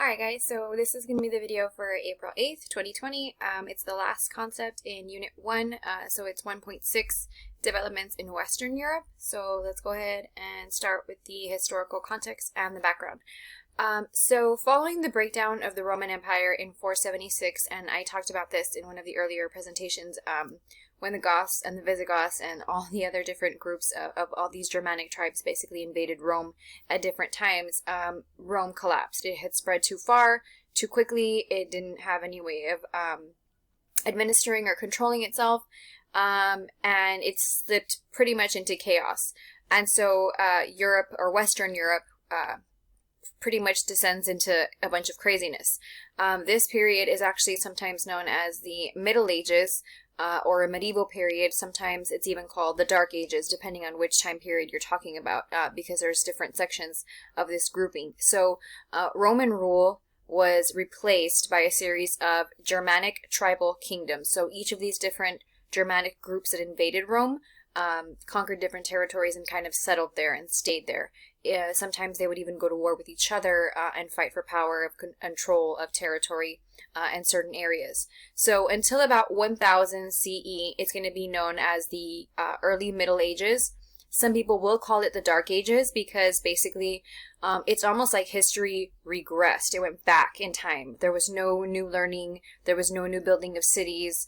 Alright guys, so this is going to be the video for April 8th, 2020. It's the last concept in Unit 1, so it's 1.6, Developments in Western Europe. So let's go ahead and start with the historical context and the background. So following the breakdown of the Roman Empire in 476, and I talked about this in one of the earlier presentations, when the Goths and the Visigoths and all the other different groups of all these Germanic tribes basically invaded Rome at different times, Rome collapsed. It had spread too far, too quickly. It didn't have any way of administering or controlling itself, and it slipped pretty much into chaos. And so Europe, or Western Europe, pretty much descends into a bunch of craziness. This period is actually sometimes known as the Middle Ages, or a medieval period. Sometimes it's even called the Dark Ages, depending on which time period you're talking about, because there's different sections of this grouping. So Roman rule was replaced by a series of Germanic tribal kingdoms. So each of these different Germanic groups that invaded Rome conquered different territories and kind of settled there and stayed there. Sometimes they would even go to war with each other and fight for power of control of territory and certain areas. So until about 1000 CE, it's going to be known as the early Middle Ages. Some people will call it the Dark Ages because basically it's almost like history regressed. It went back in time. There was no new learning. There was no new building of cities.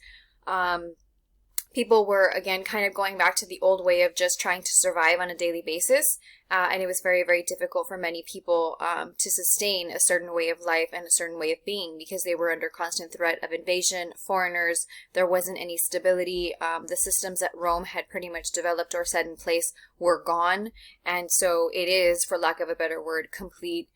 People were, again, kind of going back to the old way of just trying to survive on a daily basis, and it was very, very difficult for many people to sustain a certain way of life and a certain way of being because they were under constant threat of invasion, foreigners. There wasn't any stability. The systems that Rome had pretty much developed or set in place were gone, and so it is, for lack of a better word, complete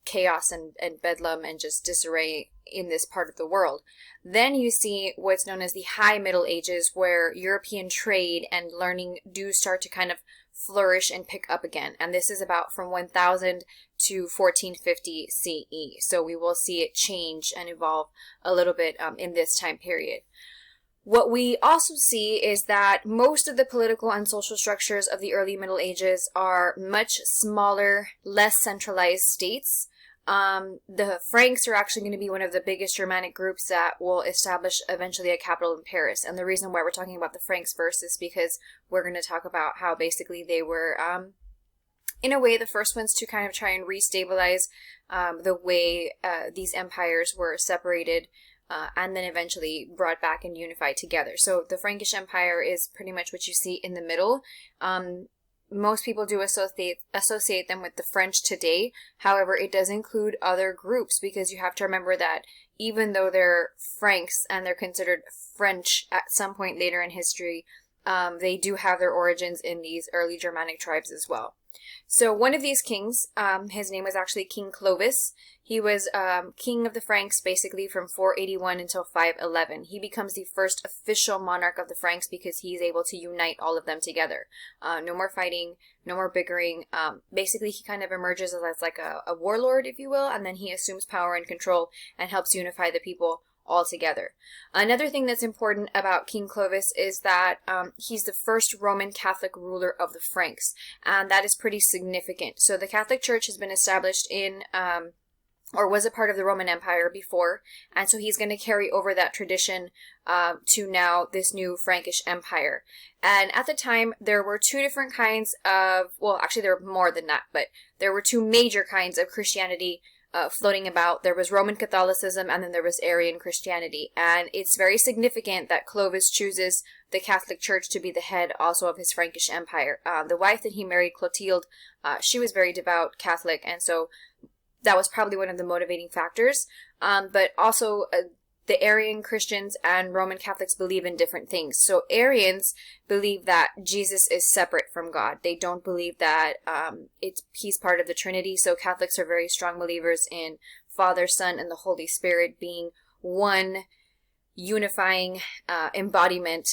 chaos and bedlam and just disarray in this part of the world. Then you see what's known as the High Middle Ages, where European trade and learning do start to kind of flourish and pick up again. And this is about from 1000 to 1450 CE. So we will see it change and evolve a little bit in this time period. What we also see is that most of the political and social structures of the early Middle Ages are much smaller, less centralized states. The Franks are actually going to be one of the biggest Germanic groups that will establish eventually a capital in Paris. And the reason why we're talking about the Franks first is because we're going to talk about how basically they were, in a way, the first ones to kind of try and restabilize the way these empires were separated and then eventually brought back and unified together. So the Frankish Empire is pretty much what you see in the middle. Most people do associate them with the French today. However, it does include other groups because you have to remember that even though they're Franks and they're considered French at some point later in history, they do have their origins in these early Germanic tribes as well. So one of these kings, his name was actually King Clovis. He was king of the Franks basically from 481 until 511. He becomes the first official monarch of the Franks because he's able to unite all of them together. No more fighting, no more bickering. Basically, he kind of emerges as like a warlord, if you will, and then he assumes power and control and helps unify the people altogether. Another thing that's important about King Clovis is that he's the first Roman Catholic ruler of the Franks, and that is pretty significant. So the Catholic Church has been established in or was a part of the Roman Empire before, and so he's going to carry over that tradition to now this new Frankish Empire. And at the time, there were two different kinds of, well, actually there were more than that, but there were two major kinds of Christianity floating about. There was Roman Catholicism and then there was Arian Christianity. And it's very significant that Clovis chooses the Catholic Church to be the head also of his Frankish Empire. The wife that he married, Clotilde, she was very devout Catholic, and so that was probably one of the motivating factors. But also the Arian Christians and Roman Catholics believe in different things. So Arians believe that Jesus is separate from God. They don't believe that he's part of the Trinity. So Catholics are very strong believers in Father, Son, and the Holy Spirit being one unifying embodiment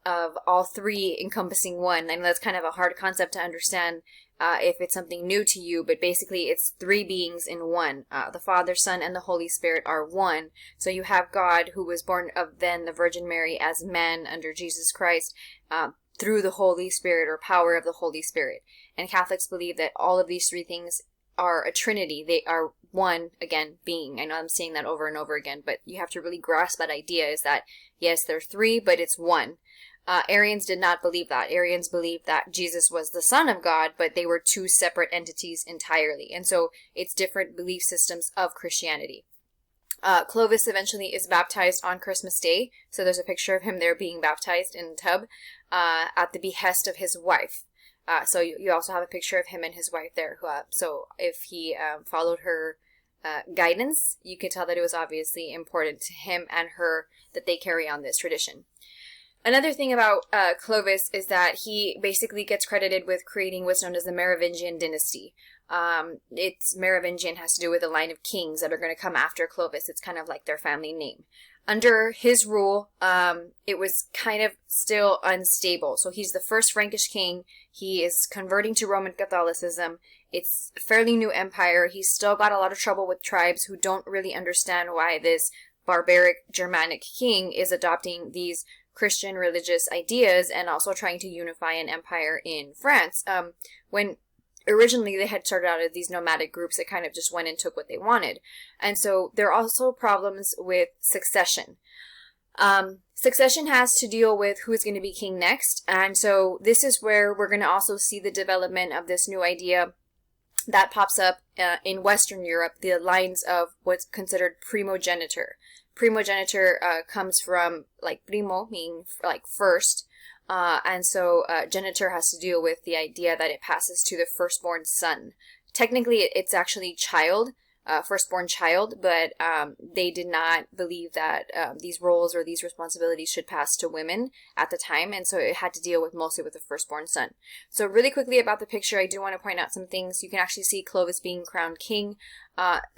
of all three encompassing one. I know that's kind of a hard concept to understand if it's something new to you, but basically it's three beings in one. The Father, Son, and the Holy Spirit are one. So you have God, who was born of then the Virgin Mary as man under Jesus Christ, through the Holy Spirit or power of the Holy Spirit. And Catholics believe that all of these three things are a trinity. They are one, again, being. I know I'm saying that over and over again, but you have to really grasp that idea is that, yes, they're three, but it's one. Arians did not believe that. Arians believed that Jesus was the Son of God, but they were two separate entities entirely. And so it's different belief systems of Christianity. Clovis eventually is baptized on Christmas Day. So there's a picture of him there being baptized in a tub at the behest of his wife. So you also have a picture of him and his wife there. So if he followed her guidance, you could tell that it was obviously important to him and her that they carry on this tradition. Another thing about Clovis is that he basically gets credited with creating what's known as the Merovingian dynasty. It's Merovingian has to do with a line of kings that are going to come after Clovis. It's kind of like their family name. Under his rule, it was kind of still unstable. So he's the first Frankish king. He is converting to Roman Catholicism. It's a fairly new empire. He's still got a lot of trouble with tribes who don't really understand why this barbaric Germanic king is adopting these Christian religious ideas and also trying to unify an empire in France. When originally they had started out as these nomadic groups that kind of just went and took what they wanted. And so there are also problems with succession. Succession has to deal with who's going to be king next. And so this is where we're going to also see the development of this new idea that pops up in Western Europe, the lines of what's considered primogeniture. Primogeniture comes from like primo, meaning like first, and so geniture has to deal with the idea that it passes to the firstborn son. Technically, it's actually child, firstborn child, but they did not believe that these roles or these responsibilities should pass to women at the time, and so it had to deal with mostly with the firstborn son. So really quickly about the picture, I do want to point out some things. You can actually see Clovis being crowned king.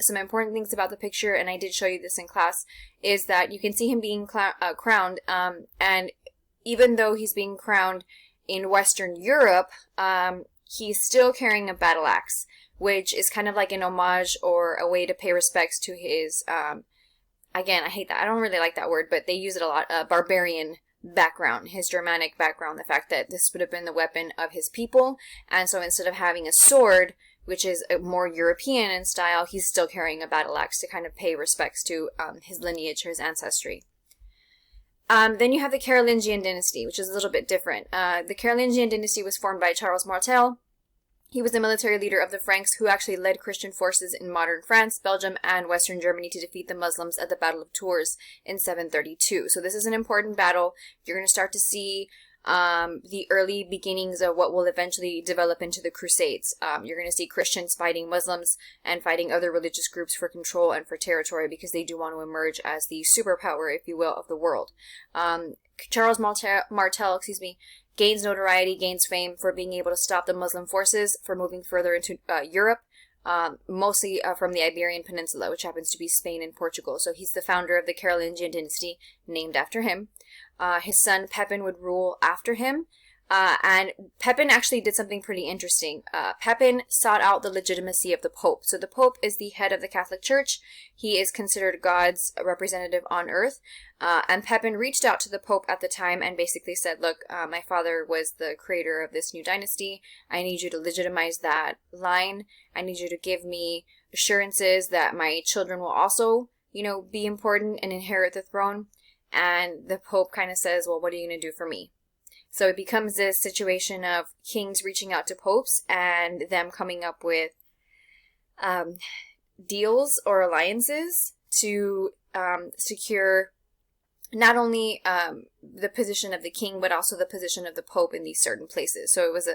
Some important things about the picture, and I did show you this in class, is that you can see him being crowned, and even though he's being crowned in Western Europe, he's still carrying a battle axe, which is kind of like an homage or a way to pay respects to his, again, I hate that, I don't really like that word, but they use it a lot, barbarian background, his Germanic background, the fact that this would have been the weapon of his people, and so instead of having a sword, which is more European in style, he's still carrying a battle axe to kind of pay respects to his lineage or his ancestry. Then you have the Carolingian dynasty, which is a little bit different. The Carolingian dynasty was formed by Charles Martel. He was the military leader of the Franks who actually led Christian forces in modern France, Belgium, and Western Germany to defeat the Muslims at the Battle of Tours in 732. So this is an important battle. You're going to start to see the early beginnings of what will eventually develop into the Crusades. You're going to see Christians fighting Muslims and fighting other religious groups for control and for territory because they do want to emerge as the superpower, if you will, of the world. Charles Martel, gains notoriety, gains fame for being able to stop the Muslim forces from moving further into Europe, mostly from the Iberian Peninsula, which happens to be Spain and Portugal. So he's the founder of the Carolingian dynasty, named after him. His son Pepin would rule after him, and Pepin actually did something pretty interesting. Pepin sought out the legitimacy of the Pope. So the Pope is the head of the Catholic Church. He is considered God's representative on earth, and Pepin reached out to the Pope at the time and basically said, look, my father was the creator of this new dynasty. I need you to legitimize that line. I need you to give me assurances that my children will also, be important and inherit the throne. And the Pope kind of says, well, what are you going to do for me? So it becomes this situation of kings reaching out to popes and them coming up with deals or alliances to secure not only the position of the king, but also the position of the Pope in these certain places. So it was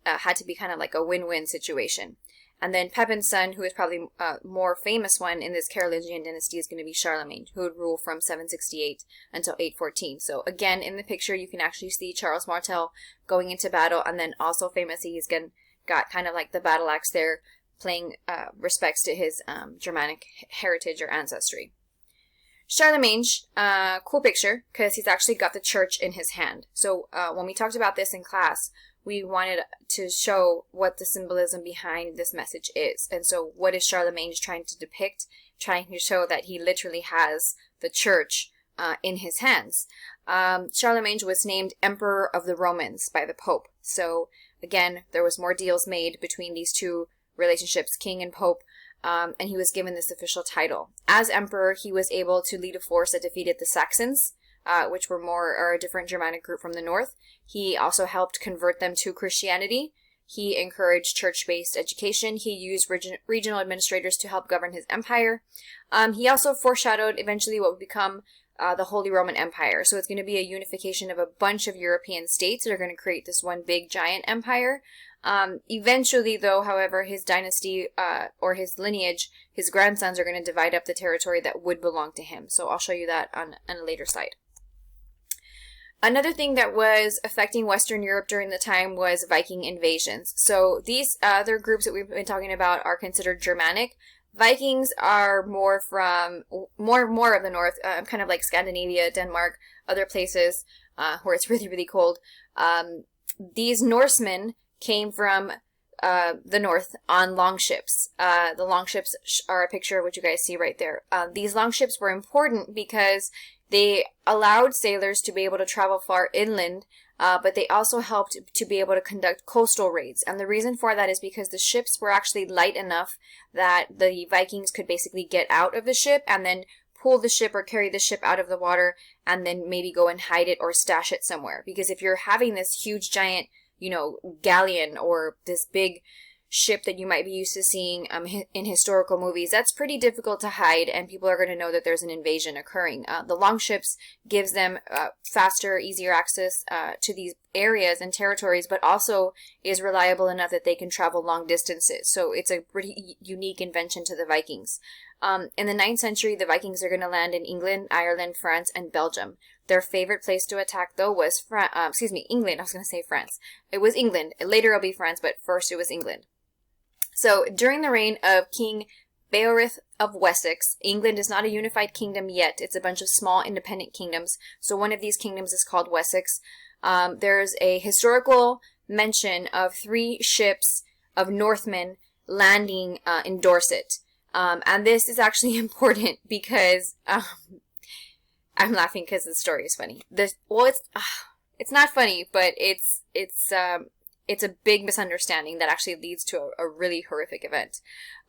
had to be kind of like a win-win situation. And then Pepin's son, who is probably a more famous one in this Carolingian dynasty, is going to be Charlemagne, who would rule from 768 until 814. So again, in the picture, you can actually see Charles Martel going into battle, and then also famously, he's got kind of like the battle axe there, paying respects to his Germanic heritage or ancestry. Charlemagne, cool picture, because he's actually got the church in his hand. So when we talked about this in class, we wanted to show what the symbolism behind this message is. And so what is Charlemagne trying to depict? Trying to show that he literally has the church in his hands. Charlemagne was named Emperor of the Romans by the Pope. So again, there was more deals made between these two relationships, king and pope, and he was given this official title. As emperor, he was able to lead a force that defeated the Saxons, which were a different Germanic group from the north. He also helped convert them to Christianity. He encouraged church-based education. He used regional administrators to help govern his empire. He also foreshadowed eventually what would become the Holy Roman Empire. So it's going to be a unification of a bunch of European states that are going to create this one big giant empire. Eventually, though, however, his dynasty or his lineage, his grandsons are going to divide up the territory that would belong to him. So I'll show you that on a later slide. Another thing that was affecting Western Europe during the time was Viking invasions. So these other groups that we've been talking about are considered Germanic. Vikings are more from more of the north, kind of like Scandinavia, Denmark, other places where it's really, really cold. These Norsemen came from the north on longships. The longships are a picture of what you guys see right there. These longships were important because they allowed sailors to be able to travel far inland, but they also helped to be able to conduct coastal raids. And the reason for that is because the ships were actually light enough that the Vikings could basically get out of the ship and then pull the ship or carry the ship out of the water and then maybe go and hide it or stash it somewhere. Because if you're having this huge giant, galleon or this big ship that you might be used to seeing in historical movies, that's pretty difficult to hide, and people are going to know that there's an invasion occurring. The longships gives them faster, easier access to these areas and territories, but also is reliable enough that they can travel long distances. So it's a pretty unique invention to the Vikings. In the 9th century, the Vikings are going to land in England, Ireland, France, and Belgium. Their favorite place to attack, though, was England. I was going to say France. It was England. Later it'll be France, but first it was England. So during the reign of King Beorhtric of Wessex, England is not a unified kingdom yet. It's a bunch of small independent kingdoms. So one of these kingdoms is called Wessex. There's a historical mention of 3 ships of Northmen landing in Dorset. And this is actually important because I'm laughing because the story is funny. It's not funny, but it's a big misunderstanding that actually leads to a really horrific event.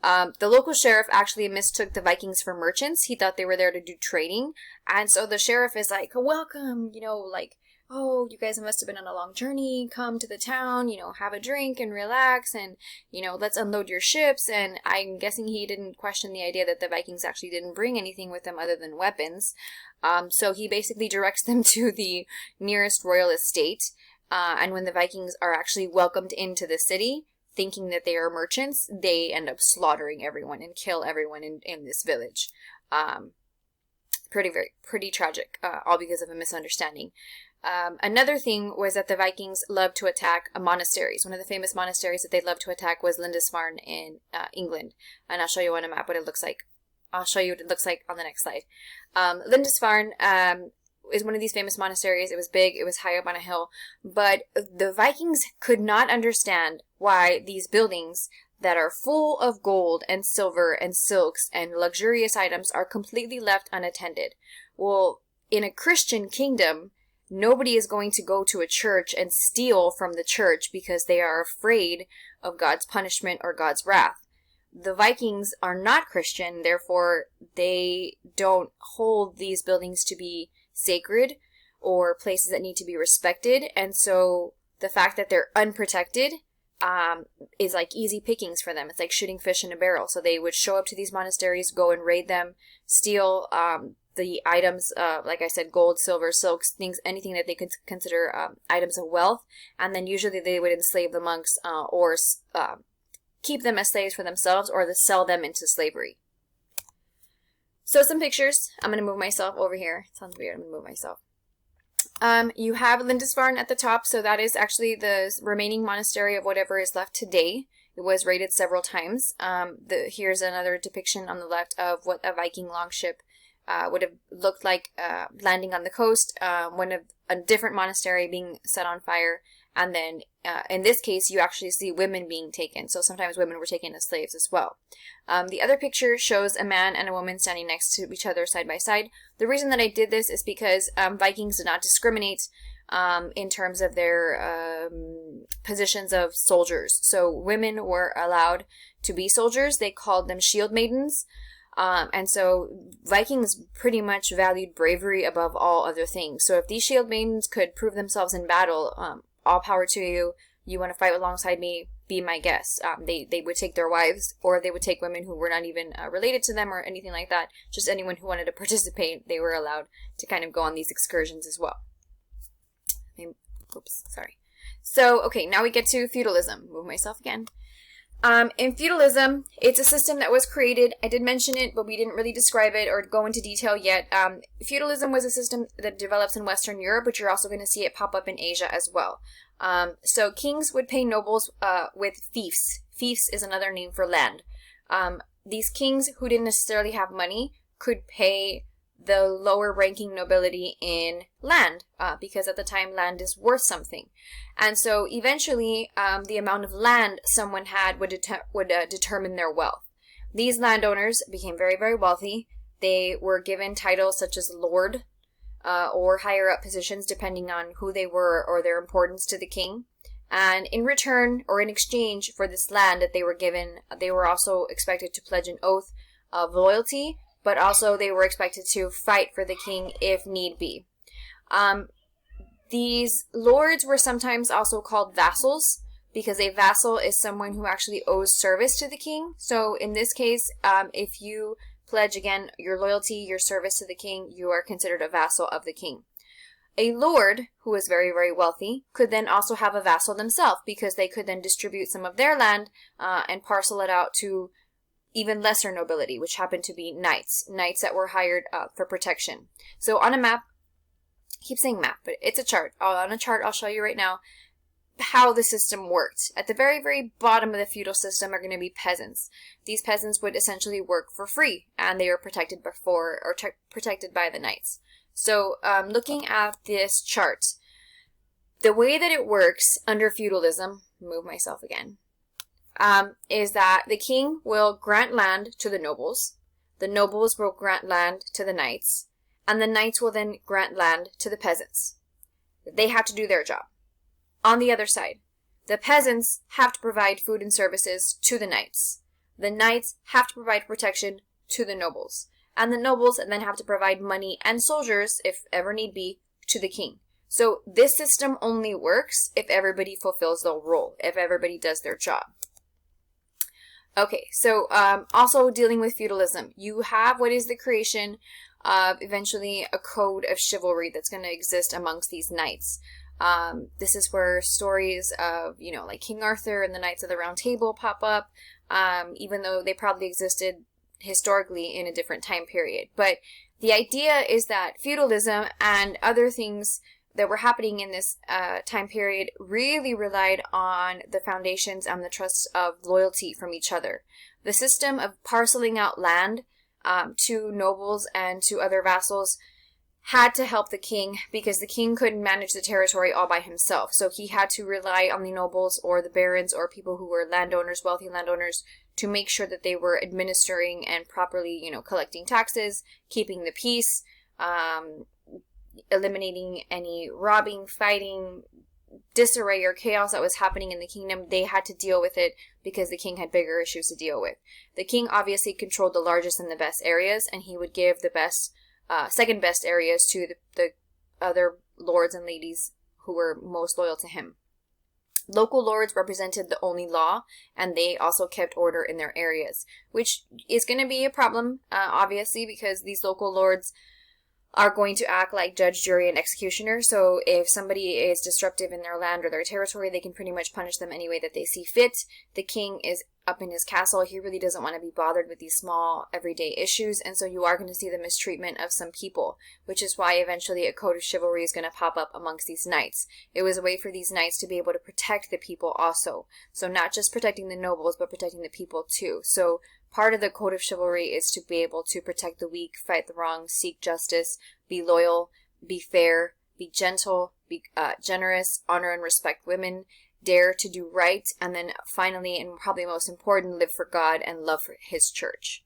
The local sheriff actually mistook the Vikings for merchants. He thought they were there to do trading. And so the sheriff is like, welcome, oh, you guys must have been on a long journey. Come to the town, have a drink and relax and, let's unload your ships. And I'm guessing he didn't question the idea that the Vikings actually didn't bring anything with them other than weapons. So he basically directs them to the nearest royal estate. And when the Vikings are actually welcomed into the city, thinking that they are merchants, they end up slaughtering everyone and kill everyone in this village. Pretty tragic, all because of a misunderstanding. Another thing was that the Vikings loved to attack monasteries. One of the famous monasteries that they loved to attack was Lindisfarne in England. And I'll show you on a map what it looks like. I'll show you what it looks like on the next slide. Lindisfarne is one of these famous monasteries. It was big, it was high up on a hill, but the Vikings could not understand why these buildings that are full of gold and silver and silks and luxurious items are completely left unattended. Well, in a Christian kingdom, nobody is going to go to a church and steal from the church because they are afraid of God's punishment or God's wrath. The Vikings are not Christian, therefore they don't hold these buildings to be sacred or places that need to be respected, and so the fact that they're unprotected is like easy pickings for them. It's like shooting fish in a barrel. So they would show up to these monasteries, go and raid them, steal the items, like I said, gold, silver, silks, things, anything that they could consider items of wealth, and then usually they would enslave the monks or keep them as slaves for themselves or sell them into slavery. So some pictures. I'm going to move myself over here. It sounds weird. I'm going to move myself. You have Lindisfarne at the top, so that is actually the remaining monastery of whatever is left today. It was raided several times. Here's another depiction on the left of what a Viking longship would have looked like landing on the coast, a different monastery being set on fire, and then in this case you actually see women being taken. So sometimes women were taken as slaves as well. The other picture shows a man and a woman standing next to each other side by side. The reason that I did this is because Vikings did not discriminate in terms of their positions of soldiers. So women were allowed to be soldiers. They called them shield maidens. And so Vikings pretty much valued bravery above all other things. So if these shield maidens could prove themselves in battle, all power to you. You want to fight alongside me, be my guest. They would take their wives, or they would take women who were not even related to them or anything like that. Just anyone who wanted to participate, they were allowed to kind of go on these excursions as well. Oops, sorry. So, okay, now we get to feudalism. Move myself again. In feudalism, it's a system that was created. I did mention it, but we didn't really describe it or go into detail yet. Feudalism was a system that develops in Western Europe, but you're also going to see it pop up in Asia as well. So kings would pay nobles with fiefs. Fiefs is another name for land. These kings who didn't necessarily have money could pay the lower ranking nobility in land, because at the time land is worth something. And so eventually the amount of land someone had would determine their wealth. These landowners became very, very wealthy. They were given titles such as lord, or higher up positions depending on who they were or their importance to the king. And in return or in exchange for this land that they were given, they were also expected to pledge an oath of loyalty, but also they were expected to fight for the king if need be. These lords were sometimes also called vassals, because a vassal is someone who actually owes service to the king. So in this case, if you pledge, again, your loyalty, your service to the king, you are considered a vassal of the king. A lord, who was very, very wealthy, could then also have a vassal themselves, because they could then distribute some of their land and parcel it out to even lesser nobility, which happened to be knights that were hired for protection. So on a map, I keep saying map, but it's a chart. On a chart, I'll show you right now how the system worked. At the very, very bottom of the feudal system are going to be peasants. These peasants would essentially work for free, and they were protected protected by the knights. So looking at this chart, the way that it works under feudalism, move myself again, is that the king will grant land to the nobles will grant land to the knights, and the knights will then grant land to the peasants. They have to do their job. On the other side, the peasants have to provide food and services to the knights. The knights have to provide protection to the nobles. And the nobles then have to provide money and soldiers, if ever need be, to the king. So this system only works if everybody fulfills their role, if everybody does their job. Okay, so also dealing with feudalism, you have what is the creation of eventually a code of chivalry that's going to exist amongst these knights. This is where stories of, like King Arthur and the Knights of the Round Table pop up, even though they probably existed historically in a different time period. But the idea is that feudalism and other things that were happening in this time period really relied on the foundations and the trust of loyalty from each other. The system of parceling out land to nobles and to other vassals had to help the king, because the king couldn't manage the territory all by himself. So he had to rely on the nobles or the barons or people who were landowners, wealthy landowners, to make sure that they were administering and properly, collecting taxes, keeping the peace, eliminating any robbing, fighting, disarray or chaos that was happening in the kingdom. They had to deal with it because the king had bigger issues to deal with. The king obviously controlled the largest and the best areas, and he would give the second best areas to the other lords and ladies who were most loyal to him. Local lords represented the only law, and they also kept order in their areas, which is going to be a problem, obviously, because these local lords are going to act like judge, jury, and executioner. So if somebody is disruptive in their land or their territory, they can pretty much punish them any way that they see fit. The king is up in his castle. He really doesn't want to be bothered with these small everyday issues, and so you are going to see the mistreatment of some people, which is why eventually a code of chivalry is going to pop up amongst these knights. It was a way for these knights to be able to protect the people also. So not just protecting the nobles, but protecting the people too. So part of the code of chivalry is to be able to protect the weak, fight the wrong, seek justice, be loyal, be fair, be gentle, be generous, honor and respect women, dare to do right, and then finally, and probably most important, live for God and love for his church.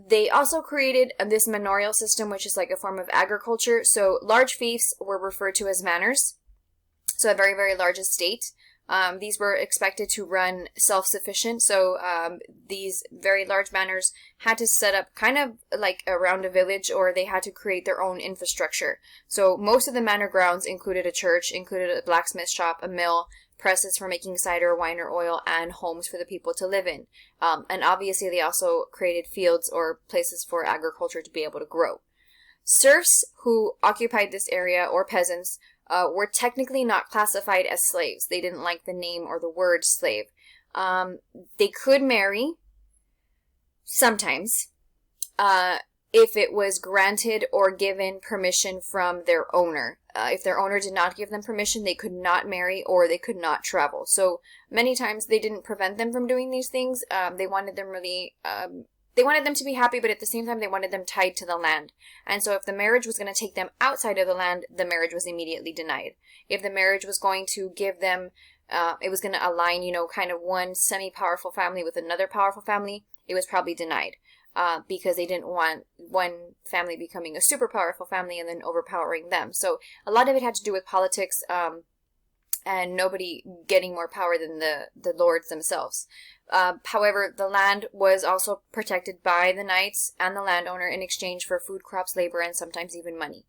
They also created this manorial system, which is like a form of agriculture. So large fiefs were referred to as manors. So a very, very large estate. These were expected to run self-sufficient. So these very large manors had to set up kind of like around a village, or they had to create their own infrastructure. So most of the manor grounds included a church, included a blacksmith shop, a mill, presses for making cider, wine, or oil, and homes for the people to live in. And obviously they also created fields or places for agriculture to be able to grow. Serfs who occupied this area, or peasants, were technically not classified as slaves. They didn't like the name or the word slave. They could marry, sometimes, if it was granted or given permission from their owner. If their owner did not give them permission, they could not marry or they could not travel. So many times they didn't prevent them from doing these things. They wanted them they wanted them to be happy, but at the same time, they wanted them tied to the land. And so if the marriage was going to take them outside of the land, the marriage was immediately denied. If the marriage was going to give them, it was going to align, kind of one semi-powerful family with another powerful family, it was probably denied. Because they didn't want one family becoming a super powerful family and then overpowering them. So a lot of it had to do with politics, and nobody getting more power than the lords themselves. However, the land was also protected by the knights and the landowner in exchange for food, crops, labor, and sometimes even money.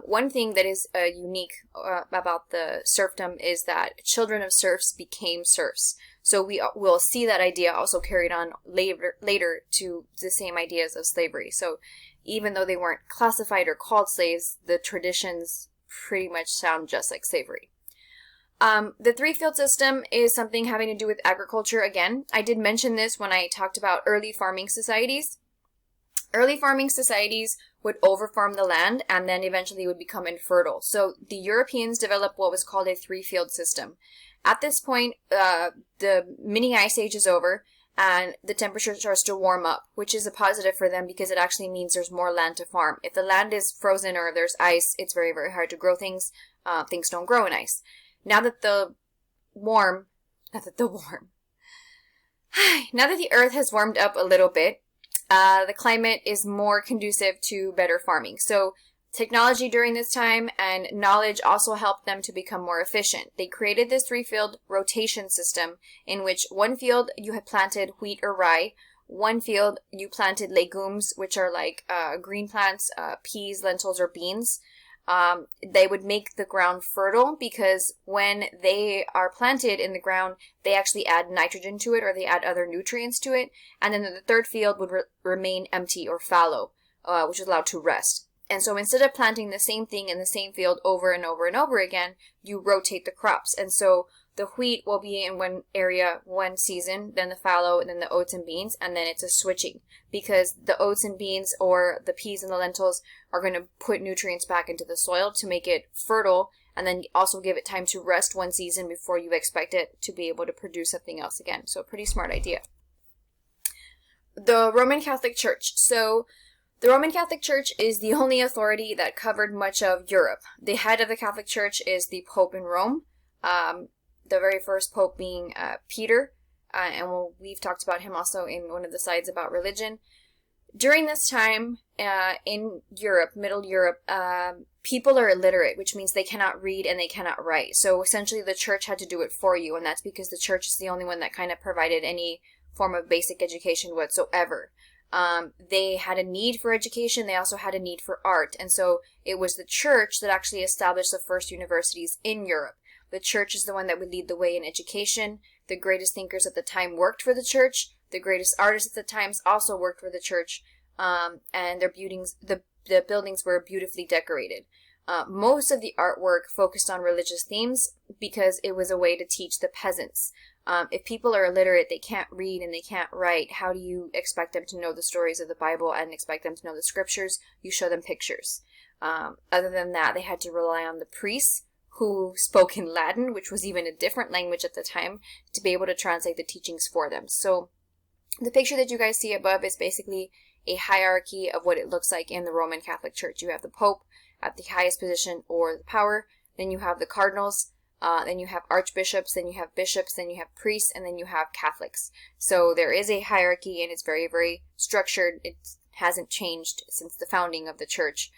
One thing that is unique about the serfdom is that children of serfs became serfs. So we will see that idea also carried on later to the same ideas of slavery. So even though they weren't classified or called slaves, the traditions pretty much sound just like slavery. The three-field system is something having to do with agriculture again. I did mention this when I talked about early farming societies. Early farming societies would overfarm the land and then eventually would become infertile. So the Europeans developed what was called a three-field system. At this point, the mini ice age is over and the temperature starts to warm up, which is a positive for them because it actually means there's more land to farm. If the land is frozen or if there's ice, it's very, very hard to grow things. Things don't grow in ice. Now that the earth has warmed up a little bit, the climate is more conducive to better farming. So technology during this time and knowledge also helped them to become more efficient. They created this three-field rotation system in which one field you had planted wheat or rye, one field you planted legumes, which are like green plants, peas, lentils, or beans. They would make the ground fertile because when they are planted in the ground, they actually add nitrogen to it or they add other nutrients to it. And then the third field would remain empty or fallow, which is allowed to rest. And so instead of planting the same thing in the same field over and over and over again, you rotate the crops. And so the wheat will be in one area one season, then the fallow, and then the oats and beans, and then it's a switching because the oats and beans or the peas and the lentils are going to put nutrients back into the soil to make it fertile and then also give it time to rest one season before you expect it to be able to produce something else again. So pretty smart idea. The Roman Catholic Church. So the Roman Catholic Church is the only authority that covered much of Europe. The head of the Catholic Church is the Pope in Rome. The very first Pope being Peter, and we've talked about him also in one of the slides about religion. During this time in Europe, Middle Europe, people are illiterate, which means they cannot read and they cannot write. So essentially the church had to do it for you, and that's because the church is the only one that kind of provided any form of basic education whatsoever. They had a need for education. They also had a need for art. And so it was the church that actually established the first universities in Europe. The church is the one that would lead the way in education. The greatest thinkers at the time worked for the church. The greatest artists at the times also worked for the church. And their the buildings were beautifully decorated. Most of the artwork focused on religious themes because it was a way to teach the peasants. If people are illiterate, they can't read and they can't write, how do you expect them to know the stories of the Bible and expect them to know the scriptures? You show them pictures. Other than that, they had to rely on the priests who spoke in Latin, which was even a different language at the time, to be able to translate the teachings for them. So the picture that you guys see above is basically a hierarchy of what it looks like in the Roman Catholic Church. You have the Pope at the highest position or the power. Then you have the cardinals, then you have archbishops, then you have bishops, then you have priests, and then you have Catholics. So there is a hierarchy, and it's very, very structured. It hasn't changed since the founding of the church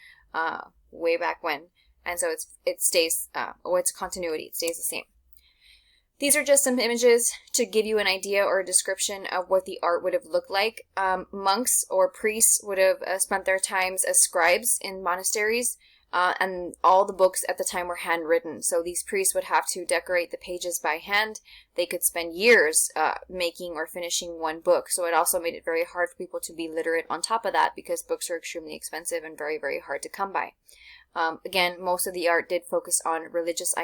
way back when. And so it stays, it's continuity. It stays the same. These are just some images to give you an idea or a description of what the art would have looked like. Monks or priests would have spent their times as scribes in monasteries, and all the books at the time were handwritten. So these priests would have to decorate the pages by hand. They could spend years making or finishing one book. So it also made it very hard for people to be literate on top of that, because books are extremely expensive and very, very hard to come by. Again, most of the art did focus on religious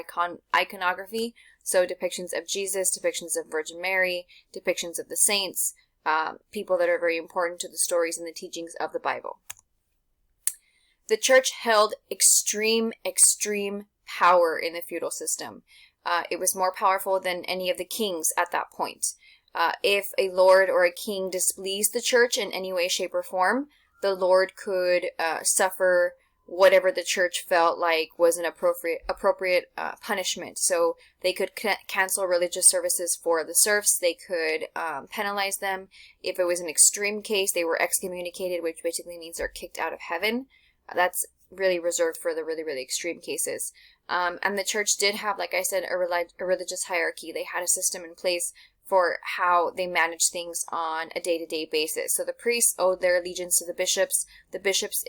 iconography, so depictions of Jesus, depictions of Virgin Mary, depictions of the saints, people that are very important to the stories and the teachings of the Bible. The church held extreme power in the feudal system. It was more powerful than any of the kings at that point. If a lord or a king displeased the church in any way, shape, or form, the lord could suffer whatever the church felt like was an appropriate punishment. So they could cancel religious services for the serfs. They could penalize them. If it was an extreme case, they were excommunicated, which basically means they're kicked out of heaven. That's really reserved for the really, really extreme cases. And the church did have, like I said, a religious hierarchy. They had a system in place for how they managed things on a day-to-day basis. So the priests owed their allegiance to the bishops. The bishops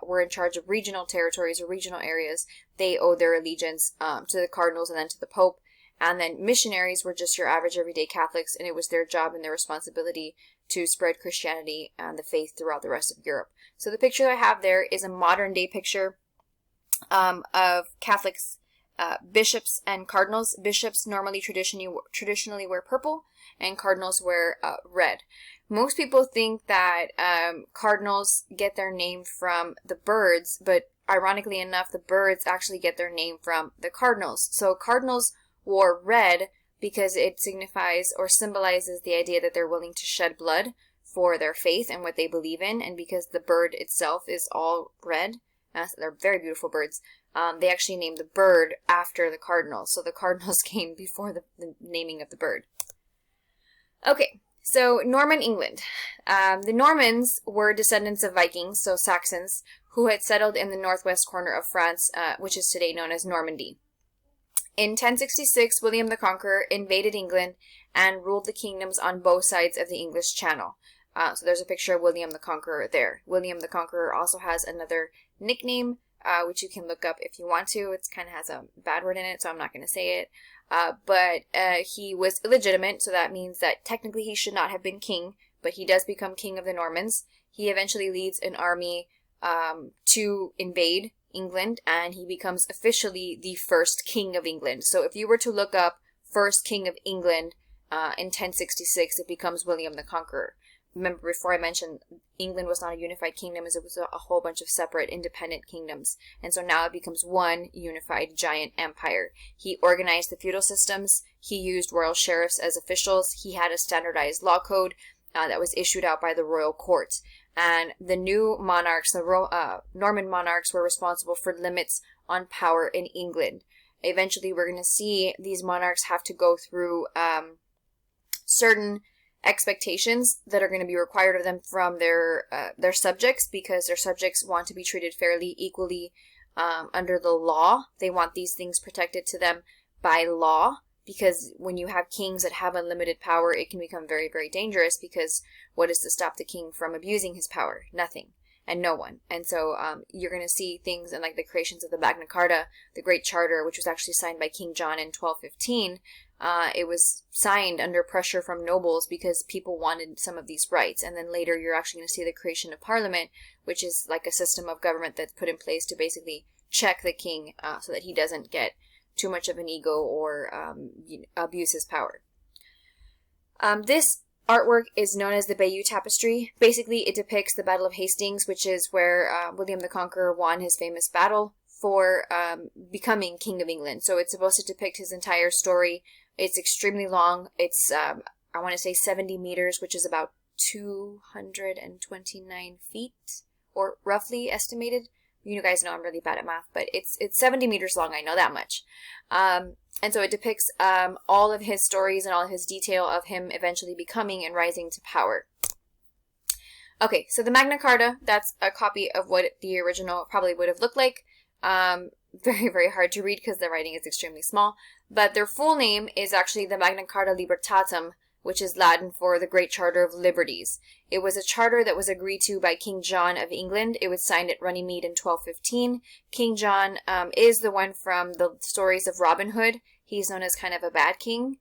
were in charge of regional territories or regional areas. They owed their allegiance to the cardinals and then to the Pope. And then missionaries were just your average everyday Catholics, and it was their job and their responsibility to spread Christianity and the faith throughout the rest of Europe. So the picture I have there is a modern-day picture of Catholics, bishops and cardinals. Bishops normally traditionally wear purple, and cardinals wear red. Most people think that cardinals get their name from the birds, but ironically enough, the birds actually get their name from the cardinals. So cardinals wore red because it signifies or symbolizes the idea that they're willing to shed blood for their faith and what they believe in, and because the bird itself is all red. They're very beautiful birds. They actually named the bird after the cardinals. So the cardinals came before the naming of the bird. Okay, so Norman England. The Normans were descendants of Vikings, so Saxons, who had settled in the northwest corner of France, which is today known as Normandy. In 1066, William the Conqueror invaded England and ruled the kingdoms on both sides of the English Channel. So there's a picture of William the Conqueror there. William the Conqueror also has another nickname, which you can look up if you want to. It kind of has a bad word in it, so I'm not going to say it. But he was illegitimate, so that means that technically he should not have been king, but he does become king of the Normans. He eventually leads an army to invade England, and he becomes officially the first king of England. So if you were to look up first king of England in 1066, it becomes William the Conqueror. Remember, before I mentioned, England was not a unified kingdom, as it was a whole bunch of separate independent kingdoms. And so now it becomes one unified giant empire. He organized the feudal systems. He used royal sheriffs as officials. He had a standardized law code that was issued out by the royal court. And the new monarchs, the Norman monarchs, were responsible for limits on power in England. Eventually, we're going to see these monarchs have to go through certain expectations that are going to be required of them from their subjects, because their subjects want to be treated fairly, equally under the law. They want these things protected to them by law, because when you have kings that have unlimited power, it can become very, very dangerous, because what is to stop the king from abusing his power? Nothing and no one. And so you're going to see things in like the creations of the Magna Carta, the Great Charter, which was actually signed by King John in 1215. It was signed under pressure from nobles because people wanted some of these rights. And then later you're actually going to see the creation of Parliament, which is like a system of government that's put in place to basically check the king so that he doesn't get too much of an ego or abuse his power. This artwork is known as the Bayeux Tapestry. Basically, it depicts the Battle of Hastings, which is where William the Conqueror won his famous battle for becoming King of England. So it's supposed to depict his entire story. It's extremely long. It's, I want to say 70 meters, which is about 229 feet, or roughly estimated. You guys know I'm really bad at math, but it's 70 meters long. I know that much. And so it depicts all of his stories and all of his detail of him eventually becoming and rising to power. Okay, so the Magna Carta, that's a copy of what the original probably would have looked like. Very, very hard to read because the writing is extremely small. But their full name is actually the Magna Carta Libertatum, which is Latin for the Great Charter of Liberties. It was a charter that was agreed to by King John of England. It was signed at Runnymede in 1215. King John is the one from the stories of Robin Hood. He's known as kind of a bad king.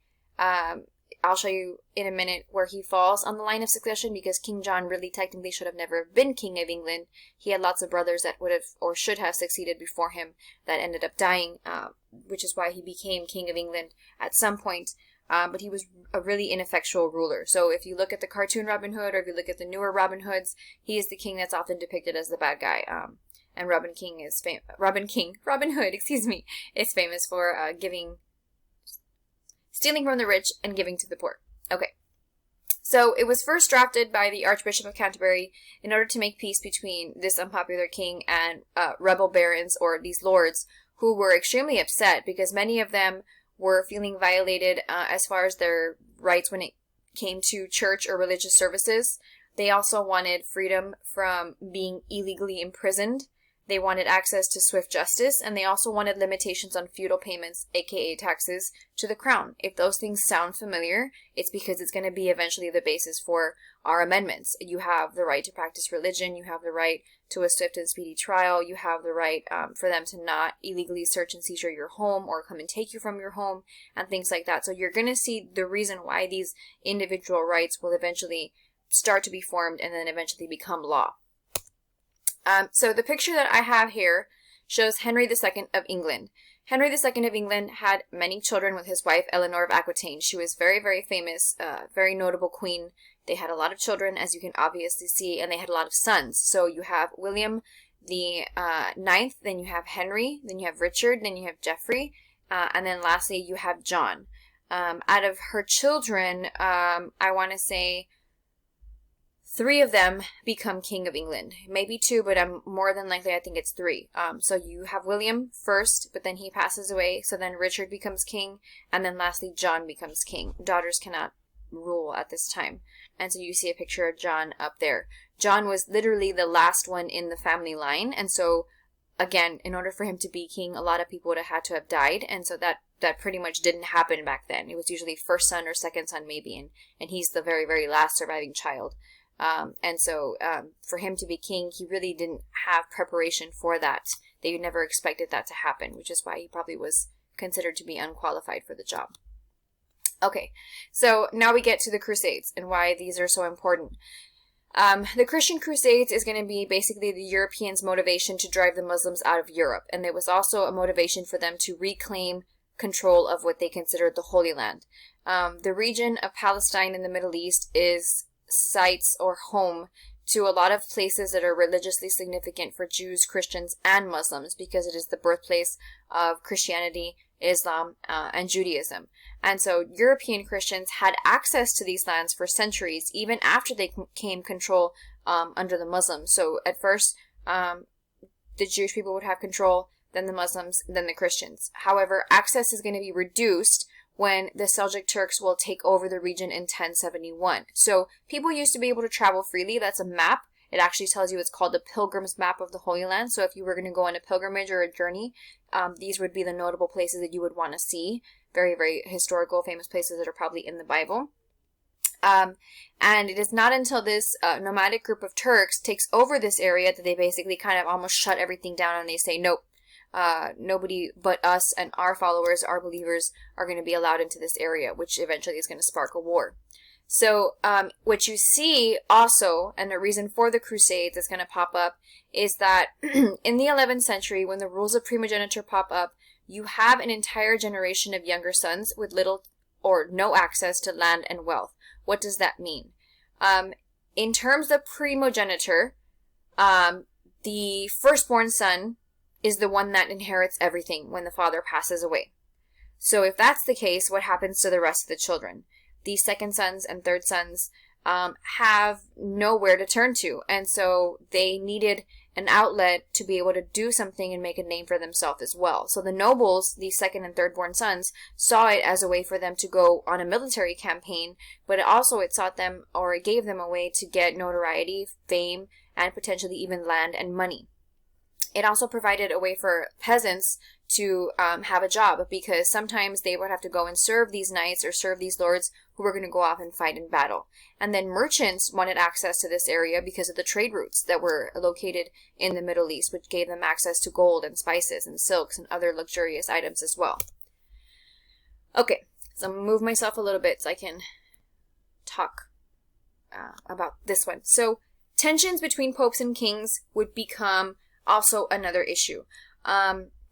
I'll show you in a minute where he falls on the line of succession, because King John really technically should have never been King of England. He had lots of brothers that would have or should have succeeded before him that ended up dying, which is why he became King of England at some point. But he was a really ineffectual ruler. So if you look at the cartoon Robin Hood, or if you look at the newer Robin Hoods, he is the king that's often depicted as the bad guy. And Robin Hood, is famous for stealing from the rich and giving to the poor. Okay. So it was first drafted by the Archbishop of Canterbury in order to make peace between this unpopular king and rebel barons, or these lords, who were extremely upset because many of them were feeling violated as far as their rights when it came to church or religious services. They also wanted freedom from being illegally imprisoned. They wanted access to swift justice, and they also wanted limitations on feudal payments, aka taxes, to the crown. If those things sound familiar, it's because it's going to be eventually the basis for our amendments. You have the right to practice religion, you have the right to a swift and speedy trial, you have the right for them to not illegally search and seizure your home or come and take you from your home, and things like that. So you're going to see the reason why these individual rights will eventually start to be formed and then eventually become law. So the picture that I have here shows Henry II of England. Henry II of England had many children with his wife Eleanor of Aquitaine. She was very, very famous, very notable queen. They had a lot of children, as you can obviously see, and they had a lot of sons. So you have William the Ninth, then you have Henry, then you have Richard, then you have Geoffrey, and then lastly you have John. Out of her children, I want to say 3 of them become King of England. Maybe 2, but more than likely I think it's 3. So you have William first, but then he passes away. So then Richard becomes king, and then lastly John becomes king. Daughters cannot rule at this time. And so you see a picture of John up there. John was literally the last one in the family line, and so again, in order for him to be king, a lot of people would have had to have died, and so that pretty much didn't happen back then. It was usually first son or second son maybe, and he's the very, very last surviving child. And so for him to be king, he really didn't have preparation for that. They never expected that to happen, which is why he probably was considered to be unqualified for the job. Okay, so now we get to the Crusades and why these are so important. The Christian Crusades is going to be basically the Europeans' motivation to drive the Muslims out of Europe, and there was also a motivation for them to reclaim control of what they considered the Holy Land. The region of Palestine in the Middle East is sites or home to a lot of places that are religiously significant for Jews, Christians, and Muslims, because it is the birthplace of Christianity, Islam, and Judaism. And so European Christians had access to these lands for centuries, even after they came control under the Muslims. So at first, the Jewish people would have control, then the Muslims, then the Christians. However, access is going to be reduced when the Seljuk Turks will take over the region in 1071. So people used to be able to travel freely. That's a map. It actually tells you, it's called the Pilgrim's Map of the Holy Land. So if you were going to go on a pilgrimage or a journey, these would be the notable places that you would want to see. Very, very historical, famous places that are probably in the Bible. And it is not until this nomadic group of Turks takes over this area that they basically kind of almost shut everything down, and they say, nope. Nobody but us and our followers, our believers, are going to be allowed into this area, which eventually is going to spark a war. So what you see also, and the reason for the Crusades is going to pop up, is that in the 11th century, when the rules of primogeniture pop up, you have an entire generation of younger sons with little or no access to land and wealth. What does that mean? In terms of primogeniture, the firstborn son is the one that inherits everything when the father passes away. So if that's the case, what happens to the rest of the children? The second sons and third sons have nowhere to turn to, and so they needed an outlet to be able to do something and make a name for themselves as well. So the nobles, the second and third born sons, saw it as a way for them to go on a military campaign, but it sought them, or it gave them a way to get notoriety, fame, and potentially even land and money. It also provided a way for peasants to have a job, because sometimes they would have to go and serve these knights or serve these lords who were going to go off and fight in battle. And then merchants wanted access to this area because of the trade routes that were located in the Middle East, which gave them access to gold and spices and silks and other luxurious items as well. Okay, so I'm going to move myself a little bit so I can talk about this one. So tensions between popes and kings would become also another issue.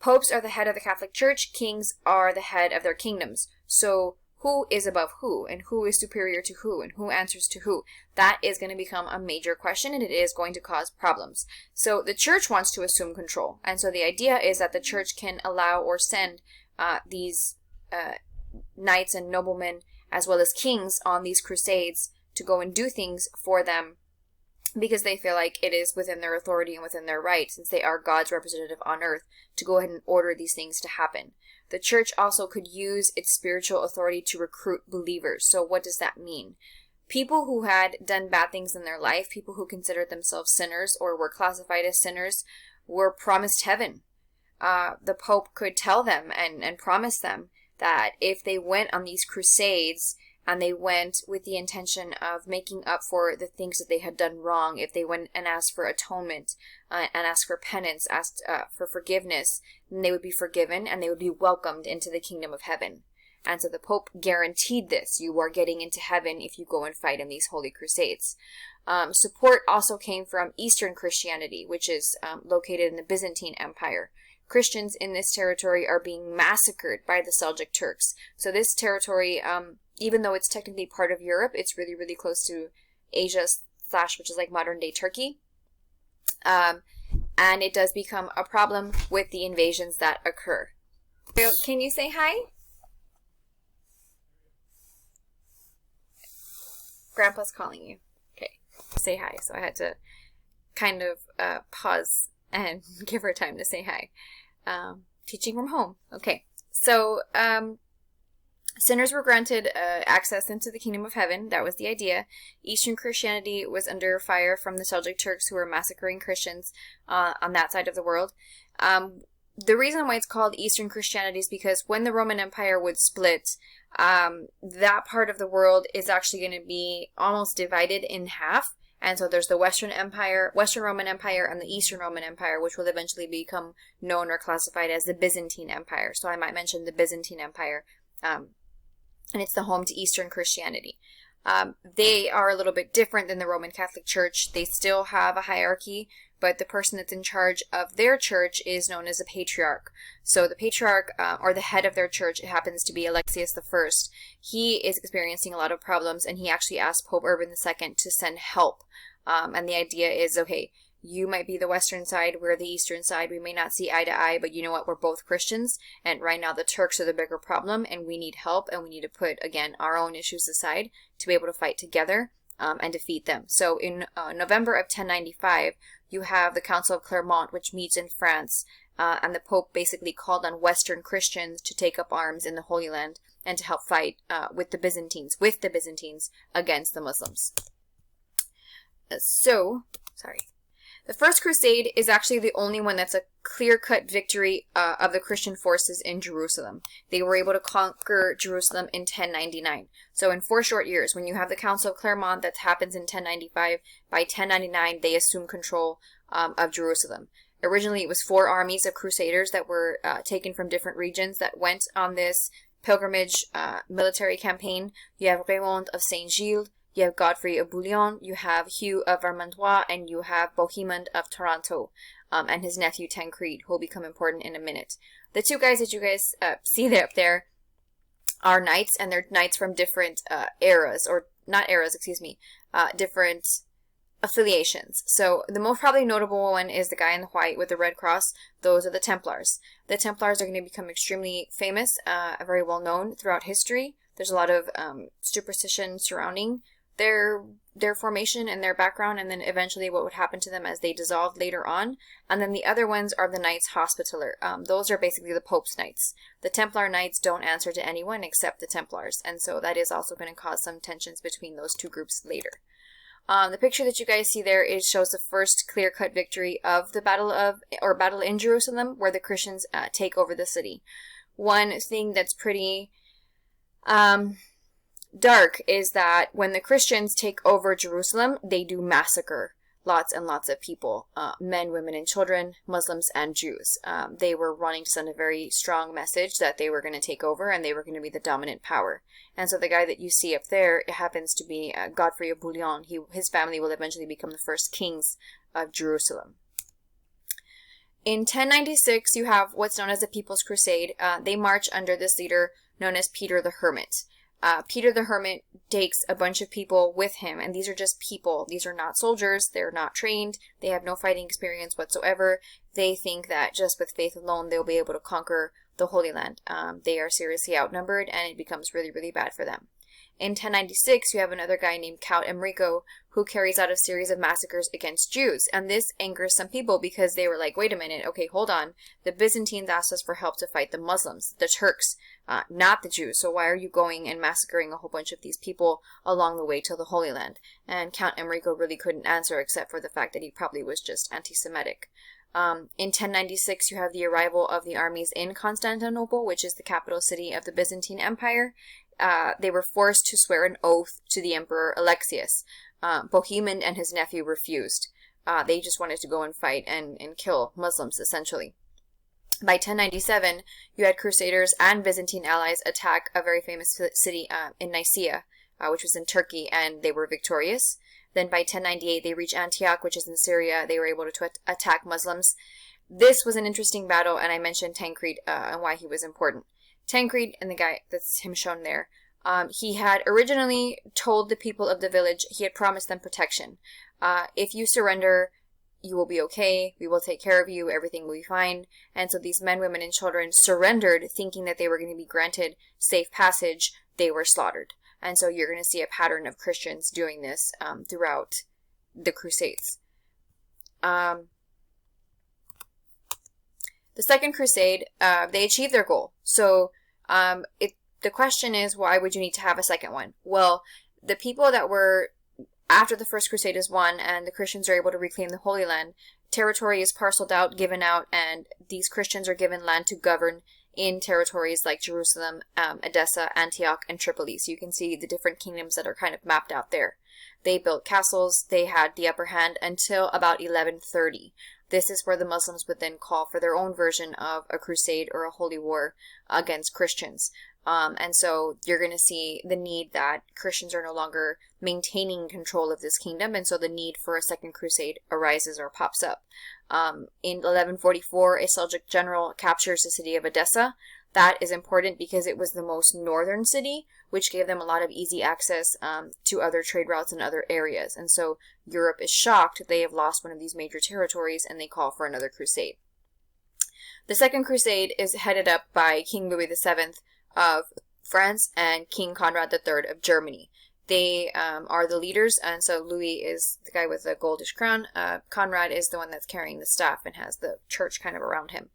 Popes are the head of the Catholic Church, kings are the head of their kingdoms. So who is above who, and who is superior to who, and who answers to who? That is going to become a major question, and it is going to cause problems. So the church wants to assume control, and so the idea is that the church can allow or send these knights and noblemen, as well as kings, on these crusades to go and do things for them, because they feel like it is within their authority and within their right, since they are God's representative on earth, to go ahead and order these things to happen. The church also could use its spiritual authority to recruit believers. So what does that mean? People who had done bad things in their life, people who considered themselves sinners or were classified as sinners, were promised heaven. The Pope could tell them and promise them that if they went on these crusades, and they went with the intention of making up for the things that they had done wrong, if they went and asked for atonement, and asked for penance, asked for forgiveness, then they would be forgiven and they would be welcomed into the kingdom of heaven. And so the Pope guaranteed this. You are getting into heaven if you go and fight in these holy crusades. Support also came from Eastern Christianity, which is located in the Byzantine Empire. Christians in this territory are being massacred by the Seljuk Turks. So this territory, even though it's technically part of Europe, it's really, really close to Asia / which is like modern day Turkey. And it does become a problem with the invasions that occur. So can you say hi? Grandpa's calling you. Okay, say hi. So I had to kind of pause and give her time to say hi. Teaching from home. Okay, so sinners were granted access into the kingdom of heaven. That was the idea. Eastern Christianity was under fire from the Seljuk Turks, who were massacring Christians on that side of the world. The reason why it's called Eastern Christianity is because when the Roman Empire would split, that part of the world is actually going to be almost divided in half. And so there's the Western Roman Empire, and the Eastern Roman Empire, which will eventually become known or classified as the Byzantine Empire. So I might mention the Byzantine Empire, and it's the home to Eastern Christianity. They are a little bit different than the Roman Catholic Church. They still have a hierarchy, but the person that's in charge of their church is known as a patriarch. So the patriarch, or the head of their church, it happens to be Alexius I. He is experiencing a lot of problems, and he actually asked Pope Urban II to send help. And the idea is, okay, you might be the Western side, we're the Eastern side, we may not see eye to eye, but you know what, we're both Christians, and right now the Turks are the bigger problem, and we need help, and we need to put, again, our own issues aside to be able to fight together and defeat them. So in November of 1095, you have the Council of Clermont, which meets in France, and the Pope basically called on Western Christians to take up arms in the Holy Land and to help fight with the Byzantines against the Muslims. The First Crusade is actually the only one that's a clear-cut victory of the Christian forces in Jerusalem. They were able to conquer Jerusalem in 1099. So in 4 short years, when you have the Council of Clermont that happens in 1095, by 1099 they assume control of Jerusalem. Originally it was 4 armies of crusaders that were taken from different regions that went on this pilgrimage military campaign. You have Raymond of Saint-Gilles, you have Godfrey of Bouillon, you have Hugh of Vermandois, and you have Bohemond of Taranto, and his nephew Tancred, who will become important in a minute. The 2 guys that you guys see there up there are knights, and they're knights from different different affiliations. So the most probably notable one is the guy in the white with the red cross. Those are the Templars. The Templars are going to become extremely famous, very well known throughout history. There's a lot of superstition surrounding their formation and their background, and then eventually what would happen to them as they dissolved later on. And then the other ones are the Knights Hospitaller. Those are basically the Pope's Knights. The Templar Knights don't answer to anyone except the Templars, and so that is also going to cause some tensions between those two groups later. The picture that you guys see there shows the first clear-cut victory of the battle in Jerusalem, where the Christians take over the city. One thing that's pretty dark is that when the Christians take over Jerusalem, they do massacre lots and lots of people, men, women, and children, Muslims, and Jews. They were wanting to send a very strong message that they were going to take over and they were going to be the dominant power. And so the guy that you see up there, it happens to be Godfrey of Bouillon. His family will eventually become the first kings of Jerusalem. In 1096, you have what's known as the People's Crusade. They march under this leader known as Peter the Hermit. Peter the Hermit takes a bunch of people with him, and these are just people. These are not soldiers. They're not trained. They have no fighting experience whatsoever. They think that just with faith alone, they'll be able to conquer the Holy Land. They are seriously outnumbered, and it becomes really, really bad for them. In 1096, you have another guy named Count Emrico who carries out a series of massacres against Jews. And this angers some people because they were like, wait a minute, okay, hold on. The Byzantines asked us for help to fight the Muslims, the Turks, not the Jews. So why are you going and massacring a whole bunch of these people along the way to the Holy Land? And Count Emrico really couldn't answer except for the fact that he probably was just anti-Semitic. In 1096, you have the arrival of the armies in Constantinople, which is the capital city of the Byzantine Empire. They were forced to swear an oath to the Emperor Alexius. Bohemond and his nephew refused. They just wanted to go and fight and kill Muslims, essentially. By 1097, you had Crusaders and Byzantine allies attack a very famous city in Nicaea, which was in Turkey, and they were victorious. Then by 1098, they reached Antioch, which is in Syria. They were able to attack Muslims. This was an interesting battle, and I mentioned Tancred and why he was important. Tancred, and the guy, that's him shown there, he had originally told the people of the village, he had promised them protection. If you surrender, you will be okay, we will take care of you, everything will be fine. And so these men, women, and children surrendered, thinking that they were going to be granted safe passage. They were slaughtered. And so you're going to see a pattern of Christians doing this throughout the Crusades. The Second Crusade, they achieved their goal. So the question is, why would you need to have a second one? Well, the people that were, after the First Crusade is won and the Christians are able to reclaim the Holy Land, territory is parceled out, given out, and these Christians are given land to govern in territories like Jerusalem, Edessa, Antioch, and Tripoli. So you can see the different kingdoms that are kind of mapped out there. They built castles, they had the upper hand until about 1130. This is where the Muslims would then call for their own version of a crusade or a holy war against Christians. And so you're going to see the need that Christians are no longer maintaining control of this kingdom, and so the need for a second crusade arises or pops up. In 1144, a Seljuk general captures the city of Edessa. That is important because it was the most northern city, which gave them a lot of easy access to other trade routes in other areas. And so Europe is shocked they have lost one of these major territories, and they call for another crusade. The Second Crusade is headed up by King Louis VII of France and King Conrad III of Germany. They are the leaders, and so Louis is the guy with the goldish crown. Conrad is the one that's carrying the staff and has the church kind of around him.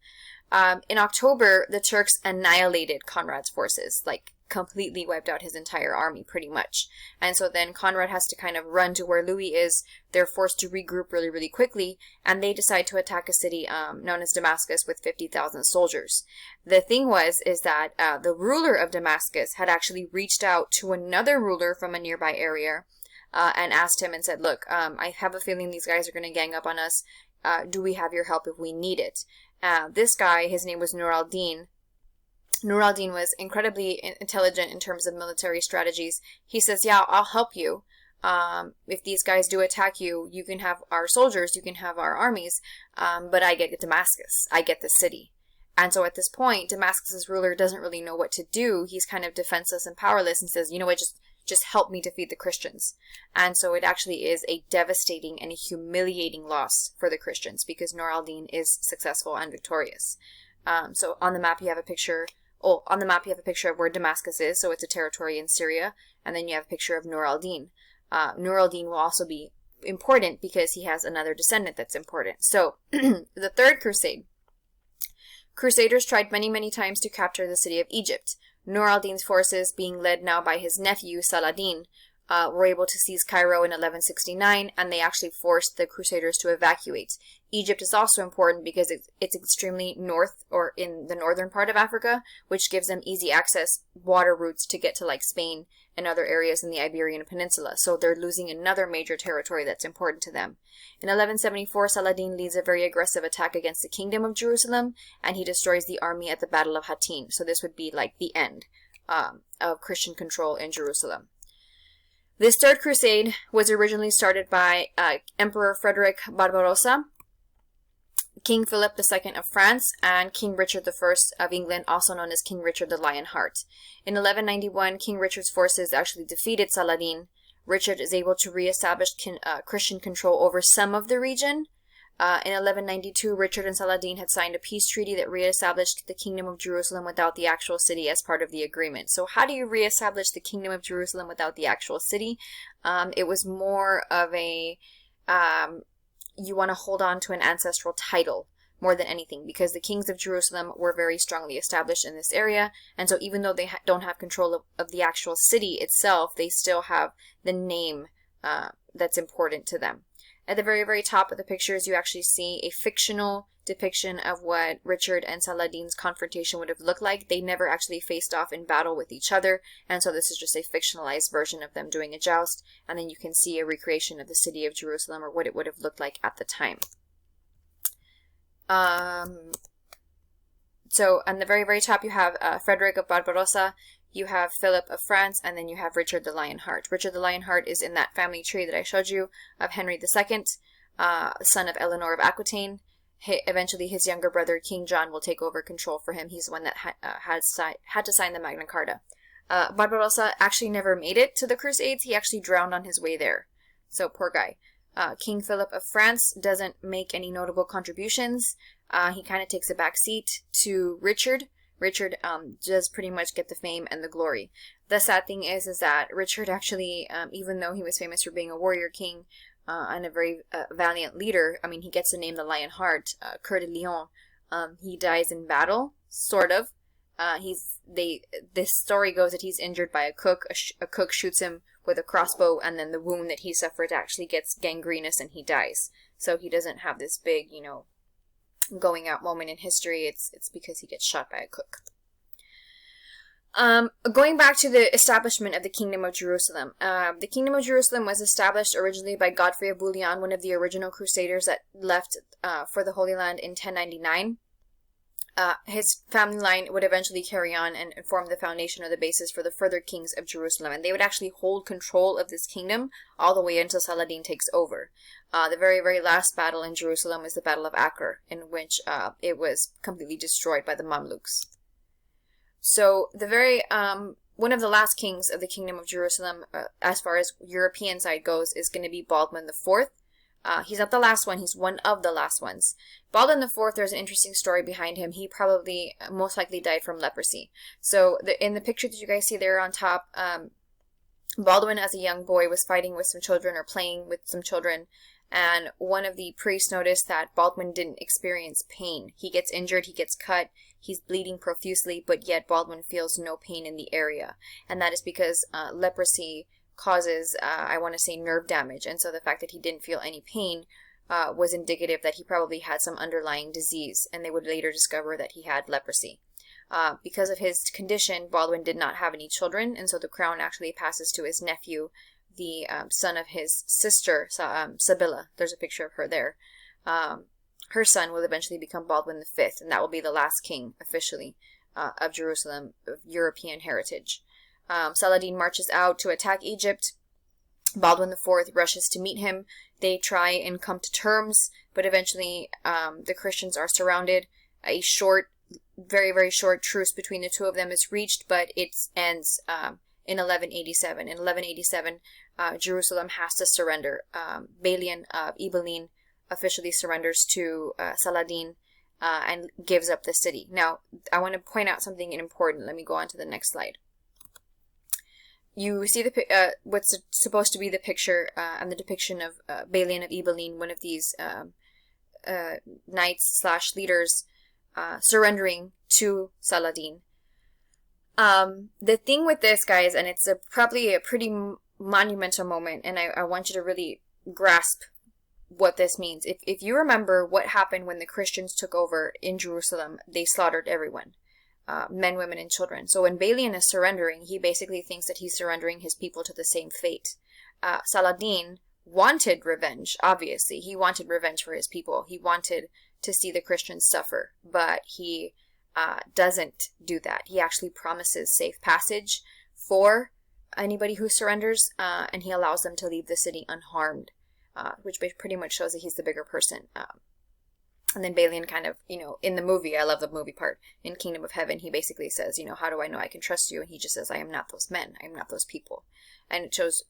In October, the Turks annihilated Conrad's forces, like completely wiped out his entire army pretty much. And so then Conrad has to kind of run to where Louis is. They're forced to regroup really, really quickly, and they decide to attack a city known as Damascus with 50,000 soldiers. The thing is that the ruler of Damascus had actually reached out to another ruler from a nearby area and asked him and said, look, I have a feeling these guys are going to gang up on us. Do we have your help if we need it? This guy, his name was Nur al-Din. Nur al-Din was incredibly intelligent in terms of military strategies. He says, yeah, I'll help you. If these guys do attack you, you can have our soldiers, you can have our armies, but I get Damascus. I get the city. And so at this point, Damascus's ruler doesn't really know what to do. He's kind of defenseless and powerless and says, you know what, just help me defeat the Christians. And so it actually is a devastating and a humiliating loss for the Christians because Nur al-Din is successful and victorious. So on the map you have a picture of where Damascus is, so it's a territory in Syria, and then you have a picture of Nur al-Din. Nur al-Din will also be important because he has another descendant that's important. So, the Third Crusade. Crusaders tried many, many times to capture the city of Egypt. Nur al-Din's forces, being led now by his nephew Saladin, were able to seize Cairo in 1169, and they actually forced the Crusaders to evacuate. Egypt is also important because it's extremely north, or in the northern part of Africa, which gives them easy access, water routes to get to like Spain and other areas in the Iberian Peninsula. So they're losing another major territory that's important to them. In 1174, Saladin leads a very aggressive attack against the Kingdom of Jerusalem, and he destroys the army at the Battle of Hattin. So this would be like the end of Christian control in Jerusalem. This Third Crusade was originally started by Emperor Frederick Barbarossa, King Philip II of France, and King Richard I of England, also known as King Richard the Lionheart. In 1191, King Richard's forces actually defeated Saladin. Richard is able to reestablish Christian control over some of the region. In 1192, Richard and Saladin had signed a peace treaty that reestablished the Kingdom of Jerusalem without the actual city as part of the agreement. So how do you reestablish the Kingdom of Jerusalem without the actual city? It was more of a, you want to hold on to an ancestral title more than anything, because the kings of Jerusalem were very strongly established in this area, and so even though they don't have control of the actual city itself, they still have the name that's important to them. At the very, very top of the pictures, you actually see a fictional depiction of what Richard and Saladin's confrontation would have looked like. They never actually faced off in battle with each other, and so this is just a fictionalized version of them doing a joust, and then you can see a recreation of the city of Jerusalem, or what it would have looked like at the time. So on the very, very top, you have Frederick of Barbarossa, you have Philip of France, and then you have Richard the Lionheart. Richard the Lionheart is in that family tree that I showed you of Henry II, son of Eleanor of Aquitaine. Eventually, his younger brother, King John, will take over control for him. He's the one that had to sign the Magna Carta. Barbarossa actually never made it to the Crusades. He actually drowned on his way there. So, poor guy. King Philip of France doesn't make any notable contributions. He kind of takes a back seat to Richard. Richard does pretty much get the fame and the glory. The sad thing is that Richard actually, even though he was famous for being a warrior king and a very valiant leader, I mean, he gets the name the Lionheart, Coeur de Lion. He dies in battle, sort of. This story goes that he's injured by a cook. A cook shoots him with a crossbow, and then the wound that he suffered actually gets gangrenous and he dies. So he doesn't have this big, going out moment in history. It's because he gets shot by a cook. Going back to the establishment of the Kingdom of Jerusalem. The Kingdom of Jerusalem was established originally by Godfrey of Bouillon, one of the original crusaders that left for the Holy Land in 1099. His family line would eventually carry on and form the foundation or the basis for the further kings of Jerusalem. And they would actually hold control of this kingdom all the way until Saladin takes over. The very, very last battle in Jerusalem is the Battle of Acre, in which it was completely destroyed by the Mamluks. So one of the last kings of the Kingdom of Jerusalem, as far as European side goes, is going to be Baldwin IV. He's not the last one, he's one of the last ones. Baldwin IV, there's an interesting story behind him. He probably, most likely died from leprosy. So in the picture that you guys see there on top, Baldwin as a young boy was fighting with some children or playing with some children, and one of the priests noticed that Baldwin didn't experience pain. He gets injured, he gets cut, he's bleeding profusely, but yet Baldwin feels no pain in the area. And that is because leprosy causes, I want to say, nerve damage, and so the fact that he didn't feel any pain was indicative that he probably had some underlying disease, and they would later discover that he had leprosy. Because of his condition, Baldwin did not have any children, and so the crown actually passes to his nephew, the son of his sister, Sibylla. There's a picture of her there. Her son will eventually become Baldwin V, and that will be the last king, officially, of Jerusalem, of European heritage. Saladin marches out to attack Egypt. Baldwin IV rushes to meet him. They try and come to terms, but eventually the Christians are surrounded. A short, very, very short truce between the two of them is reached, but it ends in 1187. In 1187, Jerusalem has to surrender. Balian of Ibelin officially surrenders to Saladin and gives up the city. Now, I want to point out something important. Let me go on to the next slide. you see what's supposed to be the picture and the depiction of Balian of Ibelin, one of these knights slash leaders surrendering to Saladin. The thing with this, guys, and it's probably a pretty monumental moment, and I want you to really grasp what this means. If you remember what happened when the Christians took over in Jerusalem, they slaughtered everyone. Men, women, and children. So when Balian is surrendering, he basically thinks that he's surrendering his people to the same fate. Saladin wanted revenge, obviously. He wanted revenge for his people. He wanted to see the Christians suffer, but he doesn't do that. He actually promises safe passage for anybody who surrenders, and he allows them to leave the city unharmed, which pretty much shows that he's the bigger person. And then Balian kind of, in the movie, I love the movie part, in Kingdom of Heaven, he basically says, how do I know I can trust you? And he just says, I am not those men. I am not those people. And it shows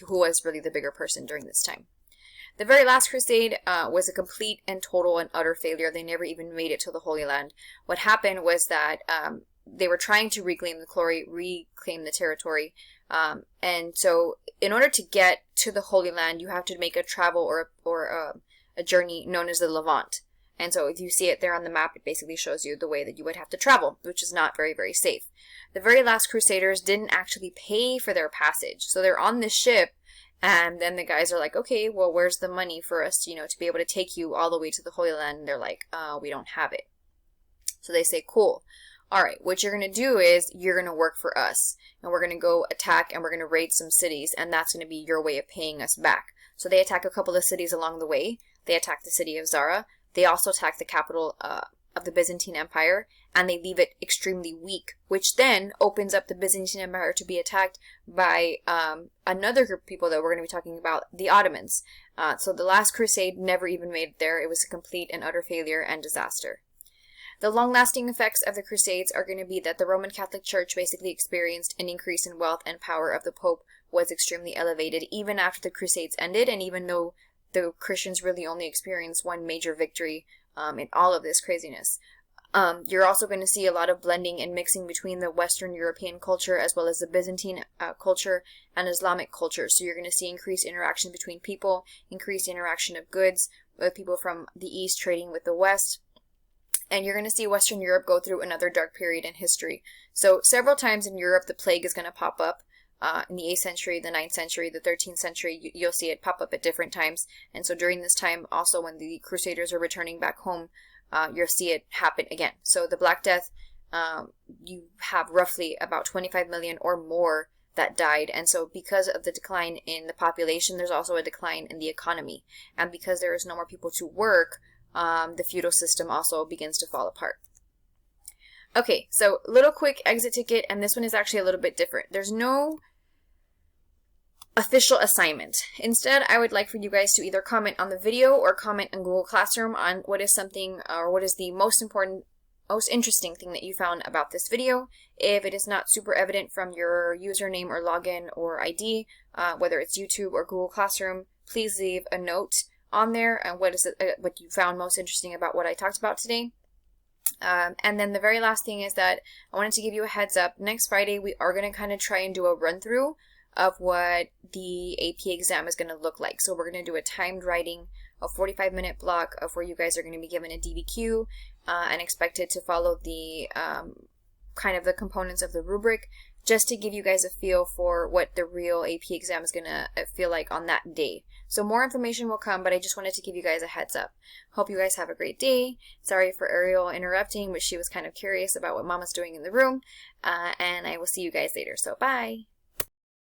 who was really the bigger person during this time. The very last crusade was a complete and total and utter failure. They never even made it to the Holy Land. What happened was that they were trying to reclaim the territory. And so in order to get to the Holy Land, you have to make a travel or a journey known as the Levant. And so if you see it there on the map, it basically shows you the way that you would have to travel, which is not very, very safe. The very last Crusaders didn't actually pay for their passage. So they're on this ship, and then the guys are like, okay, well, where's the money for us, to be able to take you all the way to the Holy Land? And they're like, we don't have it. So they say, cool. All right, what you're going to do is you're going to work for us, and we're going to go attack, and we're going to raid some cities, and that's going to be your way of paying us back. So they attack a couple of cities along the way. They attack the city of Zara. They also attack the capital of the Byzantine Empire, and they leave it extremely weak, which then opens up the Byzantine Empire to be attacked by another group of people that we're going to be talking about, the Ottomans. So the last crusade never even made it there. It was a complete and utter failure and disaster. The long-lasting effects of the Crusades are going to be that the Roman Catholic Church basically experienced an increase in wealth, and power of the Pope was extremely elevated even after the Crusades ended, and even though the Christians really only experienced one major victory in all of this craziness. You're also going to see a lot of blending and mixing between the Western European culture as well as the Byzantine culture and Islamic culture. So you're going to see increased interaction between people, increased interaction of goods, with people from the East trading with the West. And you're going to see Western Europe go through another dark period in history. So several times in Europe, the plague is going to pop up. In the 8th century, the 9th century, the 13th century, you'll see it pop up at different times. And so during this time, also when the Crusaders are returning back home, you'll see it happen again. So the Black Death, you have roughly about 25 million or more that died. And so because of the decline in the population, there's also a decline in the economy. And because there is no more people to work, the feudal system also begins to fall apart. Okay, so little quick exit ticket, and this one is actually a little bit different. There's no official assignment. Instead, I would like for you guys to either comment on the video or comment in Google Classroom on what is something or what is the most important, most interesting thing that you found about this video. If it is not super evident from your username or login or ID, whether it's YouTube or Google Classroom, please leave a note on there and what you found most interesting about what I talked about today. And then the very last thing is that I wanted to give you a heads up. Next Friday, we are going to kind of try and do a run through of what the AP exam is going to look like. So we're going to do a timed writing, a 45-minute block of where you guys are going to be given a DBQ and expected to follow the kind of the components of the rubric, just to give you guys a feel for what the real AP exam is going to feel like on that day. So more information will come, but I just wanted to give you guys a heads up. Hope you guys have a great day. Sorry for Ariel interrupting, but she was kind of curious about what Mama's doing in the room. And I will see you guys later. So bye!